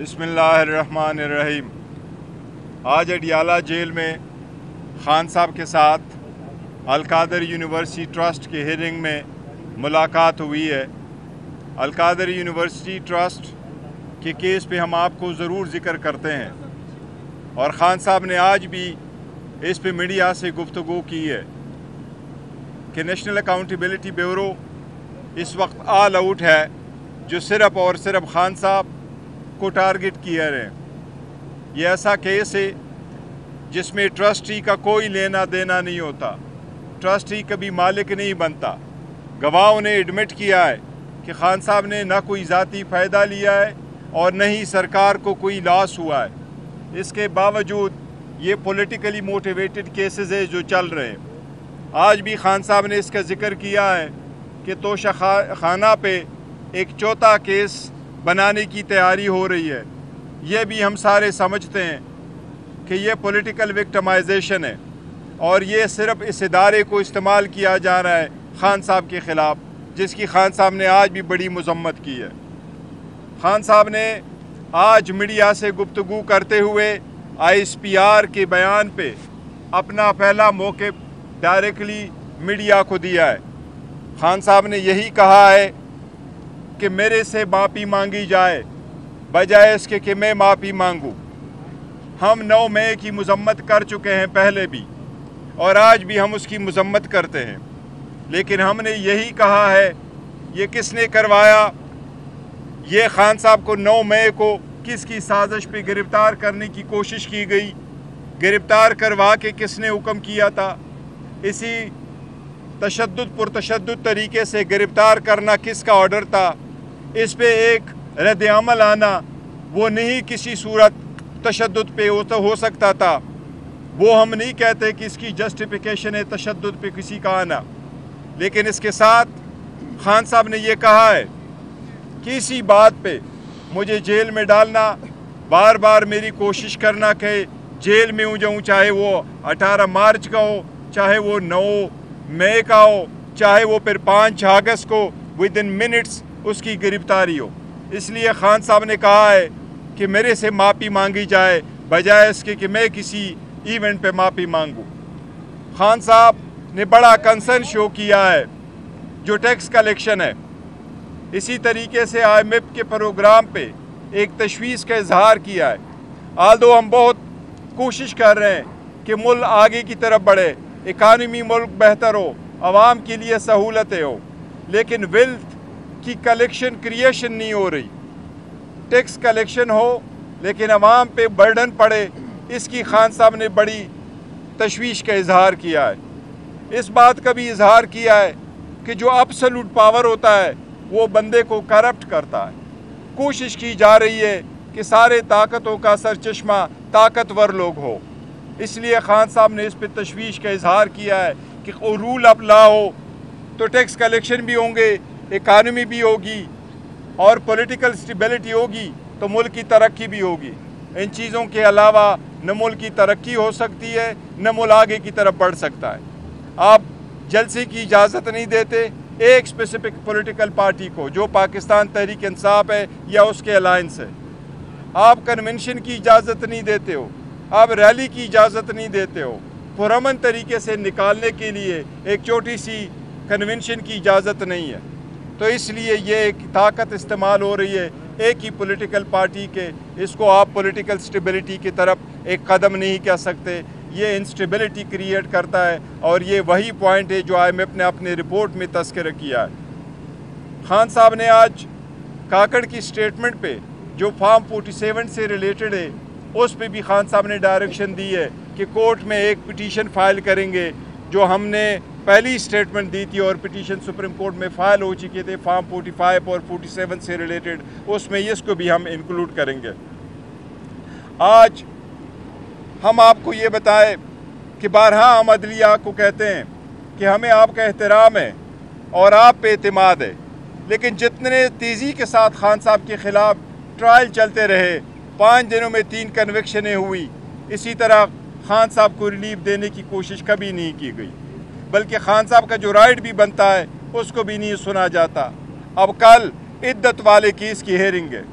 बिस्मिल्लाहिर्रहमानिर्रहीम। आज अडियाला जेल में खान साहब के साथ अलकादर यूनिवर्सिटी ट्रस्ट के हियरिंग में मुलाकात हुई है। अलकादर यूनिवर्सिटी ट्रस्ट के केस पे हम आपको ज़रूर ज़िक्र करते हैं और ख़ान साहब ने आज भी इस पे मीडिया से गुफ्तगू की है कि नेशनल अकाउंटेबिलिटी ब्यूरो इस वक्त ऑल आउट है, जो सिर्फ़ और सिर्फ ख़ान साहब को टारगेट किया रहे। ये ऐसा केस है जिसमें ट्रस्टी का कोई लेना देना नहीं होता, ट्रस्टी कभी मालिक नहीं बनता। गवाहों ने एडमिट किया है कि ख़ान साहब ने ना कोई ज़ाती फ़ायदा लिया है और न ही सरकार को कोई लॉस हुआ है। इसके बावजूद ये पॉलिटिकली मोटिवेटेड केसेस है जो चल रहे हैं। आज भी ख़ान साहब ने इसका ज़िक्र किया है कि तोशा खाना पे एक चौथा केस बनाने की तैयारी हो रही है। ये भी हम सारे समझते हैं कि ये पॉलिटिकल विक्टिमाइजेशन है और ये सिर्फ इस इदारे को इस्तेमाल किया जा रहा है ख़ान साहब के ख़िलाफ़, जिसकी ख़ान साहब ने आज भी बड़ी मज़म्मत की है। ख़ान साहब ने आज मीडिया से गुफ्तगू करते हुए ISPR के बयान पे अपना पहला मौक़िफ़ डायरेक्टली मीडिया को दिया है। ख़ान साहब ने यही कहा है कि मेरे से माफ़ी मांगी जाए बजाय इसके कि मैं माफ़ी मांगूं। हम 9 मई की मज़म्मत कर चुके हैं पहले भी और आज भी हम उसकी मज़म्मत करते हैं, लेकिन हमने यही कहा है ये किसने करवाया। ये ख़ान साहब को 9 मई को किसकी साजिश पे गिरफ़्तार करने की कोशिश की गई, गिरफ़्तार करवा के किसने हुक्म किया था। इसी पुरतशद्दुद तरीके से गिरफ़्तार करना किसका ऑर्डर था। इस पे एक रद्द अमल आना वो नहीं किसी सूरत तशद्दुद पे हो सकता था। वो हम नहीं कहते कि इसकी जस्टिफिकेशन है तशद्दुद पे किसी का आना, लेकिन इसके साथ ख़ान साहब ने ये कहा है कि इसी बात पे मुझे जेल में डालना, बार बार मेरी कोशिश करना कि जेल में हूँ जाऊँ, चाहे वो 18 मार्च का हो, चाहे वो 9 मई का हो, चाहे वो फिर 5 अगस्त को विद इन मिनट्स उसकी गिरफ्तारी हो। इसलिए ख़ान साहब ने कहा है कि मेरे से माफ़ी मांगी जाए बजाय इसके कि मैं किसी इवेंट पे माफ़ी मांगूं। ख़ान साहब ने बड़ा कंसर्न शो किया है जो टैक्स कलेक्शन है। इसी तरीके से IMF के प्रोग्राम पे एक तशवीश का इजहार किया है। आल्दो हम बहुत कोशिश कर रहे हैं कि मुल्क आगे की तरफ बढ़े, इकानमी मुल्क बेहतर हो, आवाम के लिए सहूलतें हो, लेकिन वेल्थ की कलेक्शन क्रिएशन नहीं हो रही। टैक्स कलेक्शन हो लेकिन आवाम पे बर्डन पड़े, इसकी ख़ान साहब ने बड़ी तशवीश का इजहार किया है। इस बात का भी इजहार किया है कि जो एब्सोल्यूट पावर होता है वो बंदे को करप्ट करता है। कोशिश की जा रही है कि सारे ताकतों का सरचश्मा ताकतवर लोग हो। इसलिए ख़ान साहब ने इस पर तशवीश का इजहार किया है कि रूल ऑफ लॉ हो तो टैक्स कलेक्शन भी होंगे, इकानमी भी होगी और पॉलिटिकल स्टेबिलिटी होगी तो मुल्क की तरक्की भी होगी। इन चीज़ों के अलावा न मुल्क की तरक्की हो सकती है न मुल्क आगे की तरफ बढ़ सकता है। आप जलसे की इजाज़त नहीं देते एक स्पेसिफिक पॉलिटिकल पार्टी को जो पाकिस्तान तहरीक इंसाफ है या उसके अलायंस है। आप कन्वेंशन की इजाज़त नहीं देते हो, आप रैली की इजाज़त नहीं देते हो। पुरअमन तरीके से निकालने के लिए एक छोटी सी कन्वेंशन की इजाज़त नहीं है। तो इसलिए ये एक ताकत इस्तेमाल हो रही है एक ही पॉलिटिकल पार्टी के। इसको आप पॉलिटिकल स्टेबिलिटी की तरफ एक कदम नहीं कह सकते, ये इंस्टेबिलिटी क्रिएट करता है और ये वही पॉइंट है जो IMF ने अपनी रिपोर्ट में तस्करा किया है। ख़ान साहब ने आज काकड़ की स्टेटमेंट पे जो फॉर्म 47 से रिलेटेड है उस पे भी ख़ान साहब ने डायरेक्शन दी है कि कोर्ट में एक पिटीशन फाइल करेंगे। जो हमने पहली स्टेटमेंट दी थी और पिटीशन सुप्रीम कोर्ट में फ़ाइल हो चुके थे फॉर्म 45 और 47 से रिलेटेड, उसमें इसको भी हम इंक्लूड करेंगे। आज हम आपको ये बताएं कि बारहा हम अदलिया को कहते हैं कि हमें आपका एहतराम है और आप पे एतमाद है, लेकिन जितने तेज़ी के साथ ख़ान साहब के ख़िलाफ़ ट्रायल चलते रहे, 5 दिनों में 3 कन्विक्शनें हुई, इसी तरह ख़ान साहब को रिलीफ देने की कोशिश कभी नहीं की गई, बल्कि ख़ान साहब का जो राइट भी बनता है उसको भी नहीं सुना जाता। अब कल इद्दत वाले केस की हेयरिंग है,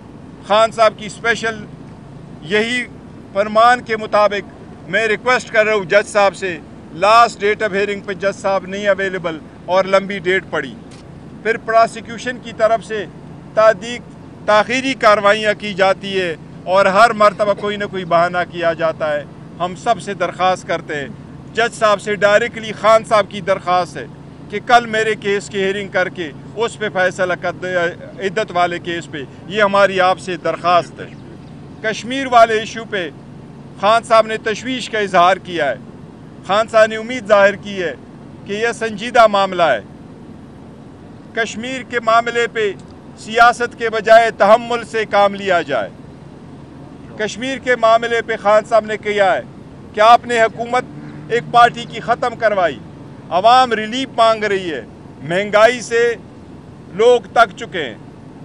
खान साहब की स्पेशल यही फरमान के मुताबिक मैं रिक्वेस्ट कर रहा हूँ जज साहब से, लास्ट डेट ऑफ हेयरिंग पे जज साहब नहीं अवेलेबल और लंबी डेट पड़ी, फिर प्रोसिक्यूशन की तरफ से ताख़ीरी कार्रवाइयाँ की जाती है और हर मरतबा कोई ना कोई बहाना किया जाता है। हम सब से दरख्वास्त करते हैं, जज साहब से डायरेक्टली खान साहब की दरख्वास्त है कि कल मेरे केस की हेयरिंग करके उस पे फैसला कर, इद्दत वाले केस पे, ये हमारी आपसे दरख्वास्त है। कश्मीर वाले इशू पे खान साहब ने तशवीश का इजहार किया है। खान साहब ने उम्मीद जाहिर की है कि यह संजीदा मामला है। कश्मीर के मामले पे सियासत के बजाय तहम्मुल से काम लिया जाए। कश्मीर के मामले पे खान साहब ने किया है कि आपने हुकूमत एक पार्टी की ख़त्म करवाई, अवाम रिलीफ मांग रही है, महंगाई से लोग तक चुके हैं,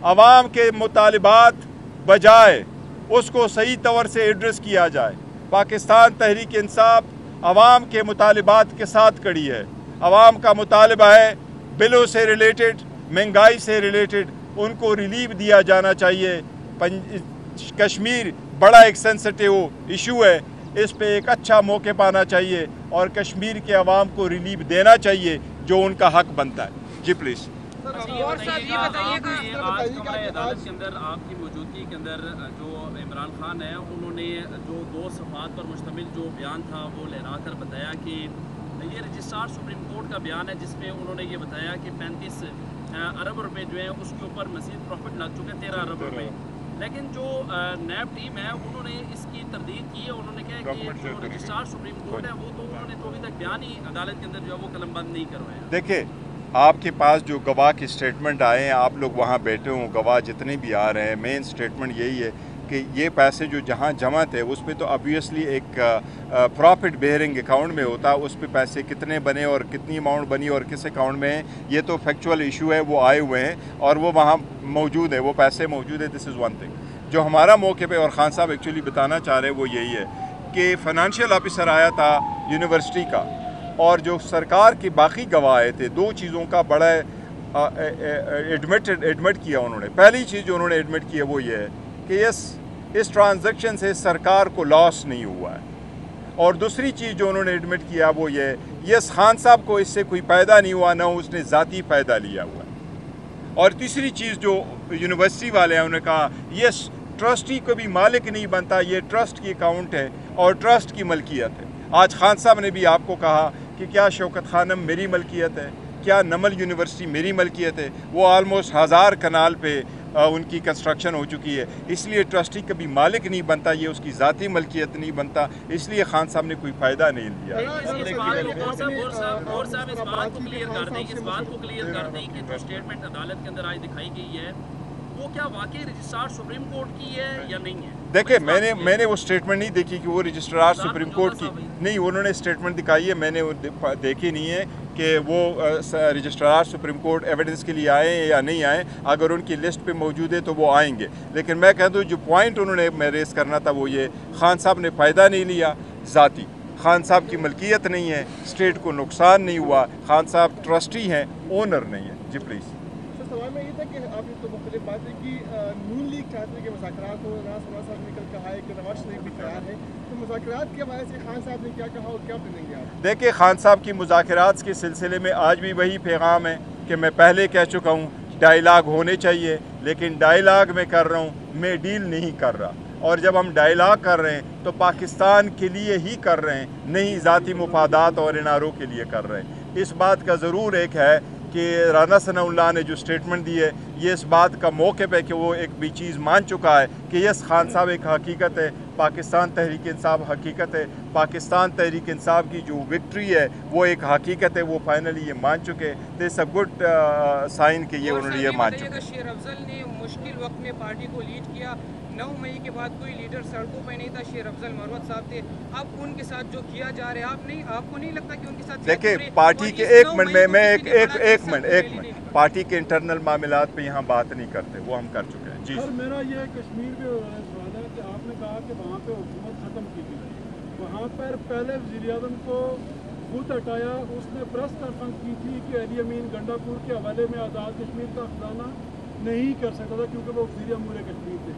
अवाम के मुतालिबात बजाय उसको सही तौर से एड्रेस किया जाए। पाकिस्तान तहरीक इंसाफ अवाम के मुतालिबात के साथ खड़ी है। अवाम का मुतालबा है बिलों से रिलेटेड, महंगाई से रिलेटेड उनको रिलीफ दिया जाना चाहिए। कश्मीर बड़ा एक सेंसिटिव इशू है, इस पे एक अच्छा मौके पाना चाहिए और कश्मीर के अवाम को रिलीफ देना चाहिए जो उनका हक बनता है। जी प्लीज़। और साहब ये बताइएगा, आज हमारे अदालत के अंदर आपकी मौजूदगी के अंदर जो इमरान खान है उन्होंने जो 2 सफ़हात पर मुश्तमिल जो बयान था वो लहरा कर बताया कि ये रजिस्ट्रार सुप्रीम कोर्ट का बयान है जिसमें उन्होंने ये बताया कि 35 अरब रुपए जो है उसके ऊपर मज़ीद प्रॉफिट लग चुके हैं 13 अरब रुपए। लेकिन जो नैब टीम है उन्होंने इसकी तरदीद की है। उन्होंने कहा कि जो रजिस्ट्रार सुप्रीम कोर्ट है वो तो उन्होंने तो अभी तक बयान ही अदालत के अंदर जो है वो कलमबंद नहीं करवाया। देखिए, आपके पास जो गवाह की स्टेटमेंट आए हैं, आप लोग वहाँ बैठे हों, गवाह जितने भी आ रहे हैं, मेन स्टेटमेंट यही है कि ये पैसे जो जहाँ जमा थे उस पर तो ऑब्वियसली एक प्रॉफिट बेयरिंग अकाउंट में होता है, उस पर पैसे कितने बने और कितनी अमाउंट बनी और किस अकाउंट में है, ये तो फैक्चुअल इशू है, वो आए हुए हैं और वो वहाँ मौजूद है, वो पैसे मौजूद है। This is one thing. जो हमारा मौके पे और खान साहब एक्चुअली बताना चाह रहे हैं वो यही है कि फाइनेंशियल ऑफिसर आया था यूनिवर्सिटी का और जो सरकार के बाकी गवाह आए थे, 2 चीज़ों का बड़ा एडमिट किया उन्होंने। पहली चीज़ जो उन्होंने एडमिट की है वो ये है कि इस ट्रांजैक्शन से सरकार को लॉस नहीं हुआ है, और दूसरी चीज़ जो उन्होंने एडमिट किया वो ये है यस खान साहब को इससे कोई फ़ायदा नहीं हुआ, ना उसने ज़ाती फ़ायदा लिया हुआ है। और तीसरी चीज़ जो यूनिवर्सिटी वाले हैं उन्होंने कहा यस ट्रस्टी को भी मालिक नहीं बनता, ये ट्रस्ट की अकाउंट है और ट्रस्ट की मलकियत है। आज खान साहब ने भी आपको कहा कि क्या शौकत खानम मेरी मलकियत है, क्या नमल यूनिवर्सिटी मेरी मलकियत है। वो आलमोस्ट 1000 कनाल पे उनकी कंस्ट्रक्शन हो चुकी है, इसलिए ट्रस्टी कभी मालिक नहीं बनता, ये उसकी ज़ाती मलकियत नहीं बनता, इसलिए खान साहब ने कोई फ़ायदा नहीं लिया। इस बात को क्लियर कर दें कि जो स्टेटमेंट अदालत के अंदर आज दिखाई गई है वो क्या वाकई रजिस्ट्रार सुप्रीम कोर्ट की है या नहीं है? देखिए, मैंने वो स्टेटमेंट नहीं देखी कि वो रजिस्ट्रार सुप्रीम कोर्ट की नहीं, उन्होंने स्टेटमेंट दिखाई है, मैंने वो देखी नहीं है कि वो रजिस्ट्रार सुप्रीम कोर्ट एविडेंस के लिए आए या नहीं आए। अगर उनकी लिस्ट पे मौजूद है तो वो आएंगे, लेकिन मैं कह दूँ जो पॉइंट उन्होंने रेस करना था वो ये, खान साहब ने फ़ायदा नहीं लिया, ज़ाती खान साहब की मलकियत नहीं है, स्टेट को नुकसान नहीं हुआ, खान साहब ट्रस्टी हैं, ओनर नहीं है। जी प्लीज़। सवाल में ये था कि आपने तो मुख्तलिफ बातें की, नून लीग चाहते हैं कि मुज़ाकरात हो, राज साहब निकल कर आए कि नवाज शरीफ भी तैयार है, तो मुज़ाकरात के हवाले से खान साहब ने क्या कहा और क्या करेंगे आप? देखिए, खान साहब की मुज़ाकरात के सिलसिले में आज भी वही पैगाम है कि मैं पहले कह चुका हूँ, डायलाग होने चाहिए, लेकिन डायलाग में कर रहा हूँ, मैं डील नहीं कर रहा। और जब हम डायलाग कर रहे हैं तो पाकिस्तान के लिए ही कर रहे हैं, नहीं ज़ाती मुफादात और इनारों के लिए कर रहे हैं। इस बात का ज़रूर एक है कि राना सनाउल्लाह ने जो स्टेटमेंट दी है ये इस बात का मौके पे कि वो एक भी चीज़ मान चुका है कि यस खान साहब एक हकीकत है, पाकिस्तान तहरीक इंसाफ हकीकत है, पाकिस्तान तहरीक इंसाफ की जो विक्ट्री है वो एक हकीकत है, वो फाइनली ये मान चुके। दिस अ गुड साइन कि ये उन्होंने ये मान चुके। शेर अफजल ने मुश्किल वक्त में पार्टी को लीड किया, 9 मई के बाद कोई लीडर सड़कों पे नहीं था, शेर अफजल मरवत साहब थे। अब उनके साथ जो किया जा रहा है आपको नहीं लगता कि उनके साथ? देखिए, पार्टी के एक मिनट में मैं एक मिनट पार्टी के इंटरनल मामलात पे यहाँ बात नहीं करते, वो हम कर चुके हैं। जी सर, मेरा ये कश्मीर पे सवाल है कि आपने कहा कि वहाँ पे हुकूमत ख़त्म की गई, वहाँ पर पहले वज़ीर-ए-आज़म को खुद हटाया, उसने प्रेस कॉन्फ्रेंस की थी कि अली अमीन गंडापुर के हवाले में आज़ाद कश्मीर का खजाना नहीं कर सकता था क्योंकि वो वज़ीर अमूर कश्मीर थे।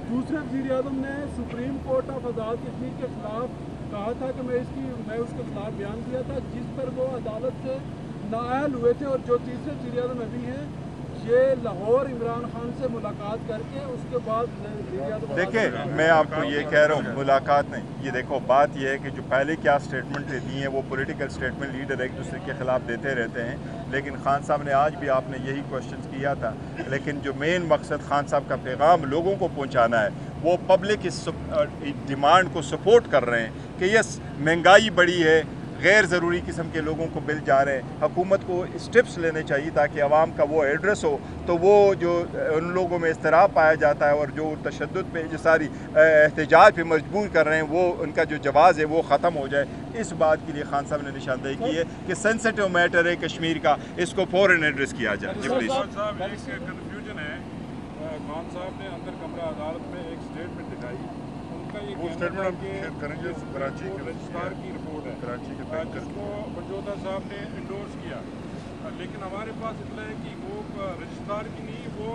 दूसरे वज़ीर आज़म ने supreme court of Azad Kashmir के ख़िलाफ़ कहा था कि मैं उसके खिलाफ बयान दिया था, जिस पर वो अदालत से नाअहल हुए थे। और जो तीसरे वज़ीर आज़म अभी हैं, ये लाहौर इमरान खान से मुलाकात करके उसके बाद देखिए, मैं आपको ये कह रहा हूँ, मुलाकात नहीं, ये देखो बात ये है कि जो पहले क्या स्टेटमेंट दी हैं वो पॉलिटिकल स्टेटमेंट लीडर एक दूसरे के खिलाफ देते रहते हैं, लेकिन खान साहब ने आज भी आपने यही क्वेश्चन किया था, लेकिन जो मेन मकसद खान साहब का पैगाम लोगों को पहुँचाना है, वो पब्लिक इस डिमांड को सपोर्ट कर रहे हैं कि यस महंगाई बढ़ी है, गैर ज़रूरी किस्म के लोगों को बिल जा रहे हैं, हुकूमत को स्टेप्स लेने चाहिए ताकि आवाम का वो एड्रेस हो, तो वो जो उन लोगों में इस्तराब पाया जाता है और जो तशद्दुद पे जो सारी एहतजाज पे मजबूर कर रहे हैं, वो उनका जो जवाज़ है वो ख़त्म हो जाए। इस बात के लिए खान साहब ने निशानदेही की है कि सेंसिटिव मैटर है कश्मीर का, इसको फ़ौरन एड्रेस किया जाए। जी प्लीज़। कन्फ्यूजन है, खान साहब ने अंदर कमरा अदालत में एक स्टेटमेंट दिखाई, उनका ये स्टेटमेंट करेंगे कराची के रजिस्ट्रार की रिपोर्ट है कराची के, जिसको बंजोदा साहब ने इंडोर्स किया, लेकिन हमारे पास इतना है कि वो रजिस्ट्रार की नहीं, वो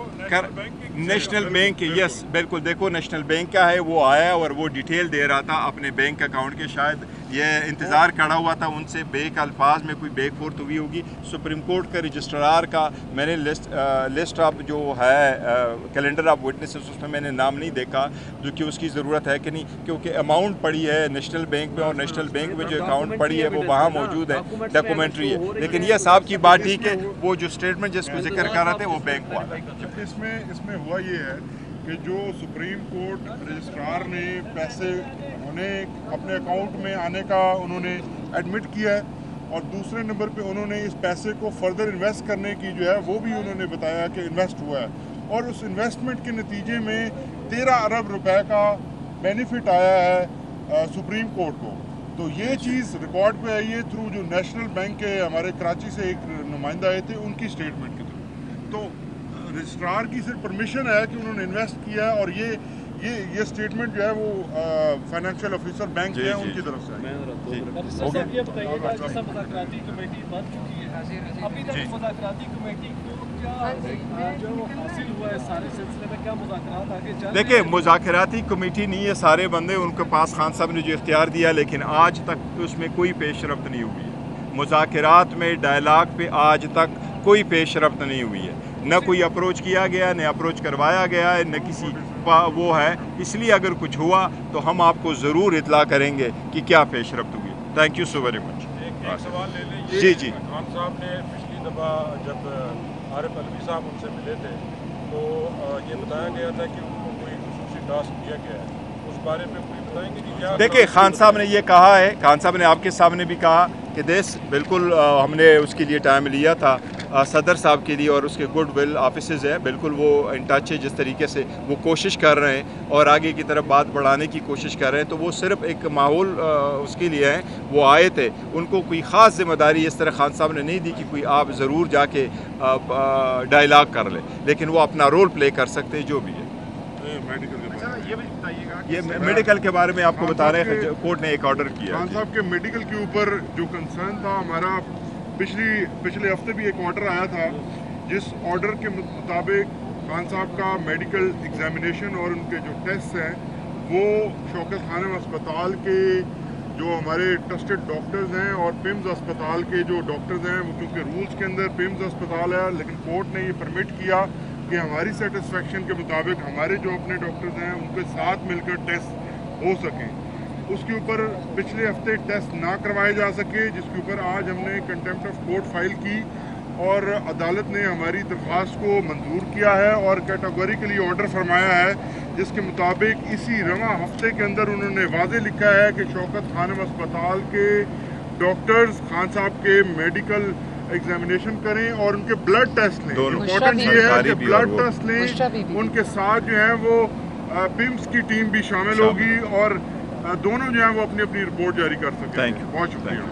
नेशनल बैंक के यस बिल्कुल, देखो नेशनल बैंक का है, वो आया और वो डिटेल दे रहा था अपने बैंक अकाउंट के, शायद ये इंतज़ार खड़ा हुआ था उनसे, बेक अल्फाज में कोई बेक फोर्थ हुई होगी। सुप्रीम कोर्ट का रजिस्ट्रार का मैंने लिस्ट ऑफ जो है कैलेंडर ऑफ विटनेसेस, उसमें मैंने नाम नहीं देखा, जो कि उसकी ज़रूरत है कि नहीं, क्योंकि अमाउंट पड़ी है नेशनल बैंक में और नेशनल बैंक में जो अकाउंट पड़ी है वो वहाँ मौजूद है, डॉक्यूमेंट्री है। लेकिन ये साहब की बात ठीक है, वो जो स्टेटमेंट जिसको जिक्र कर रहे थे वो बैंक वाला। इसमें हुआ ये है कि जो सुप्रीम कोर्ट रजिस्ट्रार ने पैसे उन्हें अपने अकाउंट में आने का उन्होंने एडमिट किया है, और दूसरे नंबर पे उन्होंने इस पैसे को फर्दर इन्वेस्ट करने की जो है वो भी उन्होंने बताया कि इन्वेस्ट हुआ है, और उस इन्वेस्टमेंट के नतीजे में 13 अरब रुपए का बेनिफिट आया है सुप्रीम कोर्ट को। तो ये चीज़ रिकॉर्ड पे आई है थ्रू जो नेशनल बैंक के हमारे कराची से एक नुमाइंदा आए थे, उनकी स्टेटमेंट के थ्रू। तो रजिस्ट्रार की सिर्फ परमिशन है कि उन्होंने इन्वेस्ट किया है, और ये स्टेटमेंट जो है वो फाइनेंशियल ऑफिसर बैंक है उनकी तरफ से है। ये बताइएगा, जैसा मुज़ाकराती कमेटी बन चुकी है, अभी तक मुज़ाकराती कमेटी को क्या जो हासिल हुआ है सारे सिलसिले में, क्या मुज़ाकरात आगे चल? देखिए, मुज़ाकराती कमेटी नहीं है, सारे बंदे उनके पास खान साहब ने जो इख्तियार दिया, लेकिन आज तक उसमें कोई पेशरफ्त नहीं हुई है। मुज़ाकरात में डायलॉग पे आज तक कोई पेशरफ्त नहीं हुई है, न कोई अप्रोच किया गया, न अप्रोच करवाया गया है, न किसी वो है। इसलिए अगर कुछ हुआ तो हम आपको ज़रूर इतला करेंगे कि क्या पेशरफ्त हुई। Thank you so very much. एक सवाल ले लें, जी जी। खान साहब ने पिछली दफ़ा जब आरिफ अलवी साहब उनसे मिले थे तो ये बताया गया था कि उनको कोई खुसूसी टास्क दिया गया है, उस बारे में कोई बताएंगे कि क्या? देखिए, खान साहब ने ये कहा है, खान साहब ने आपके सामने भी कहा कि देश बिल्कुल हमने उसके लिए टाइम लिया था सदर साहब के लिए, और उसके गुड विल ऑफिसेज़ हैं, बिल्कुल वो इन टच है, जिस तरीके से वो कोशिश कर रहे हैं और आगे की तरफ बात बढ़ाने की कोशिश कर रहे हैं। तो वो सिर्फ एक माहौल उसके लिए है, वो आए थे, उनको कोई ख़ास जिम्मेदारी इस तरह खान साहब ने नहीं दी कि कोई आप ज़रूर जाके डायलॉग कर ले, लेकिन वो अपना रोल प्ले कर सकते हैं जो भी है। ये मेडिकल के बारे में आपको बता रहे हैं, कोर्ट ने एक ऑर्डर किया। खान साहब के मेडिकल के ऊपर जो कंसर्न था हमारा, पिछले हफ्ते भी एक ऑर्डर आया था, जिस ऑर्डर के मुताबिक खान साहब का मेडिकल एग्जामिनेशन और उनके जो टेस्ट हैं वो शौकत खानम अस्पताल के जो हमारे ट्रस्टेड डॉक्टर्स हैं और पिम्स अस्पताल के जो डॉक्टर्स हैं, वो क्योंकि रूल्स के अंदर पिम्स अस्पताल है, लेकिन कोर्ट ने ये परमिट किया कि हमारी सेटिस्फेक्शन के मुताबिक हमारे जो अपने डॉक्टर्स हैं उनके साथ मिलकर टेस्ट हो सकें। उसके ऊपर पिछले हफ्ते टेस्ट ना करवाए जा सके, जिसके ऊपर आज हमने कंटेम्प्ट ऑफ कोर्ट फाइल की और अदालत ने हमारी दरख्वास्त को मंजूर किया है और कैटेगोरिकली ऑर्डर फरमाया है, जिसके मुताबिक इसी रवा हफ्ते के अंदर उन्होंने वाज़े लिखा है कि शौकत खानम अस्पताल के डॉक्टर्स खान साहब के मेडिकल एग्जामिनेशन करें और उनके ब्लड टेस्ट लें। इम्पोर्टेंट ये है कि ब्लड टेस्ट लें, उनके साथ जो है वो पिम्स की टीम भी शामिल होगी और दोनों जो है वो अपनी अपनी रिपोर्ट जारी कर सकें। बहुत शुक्रिया।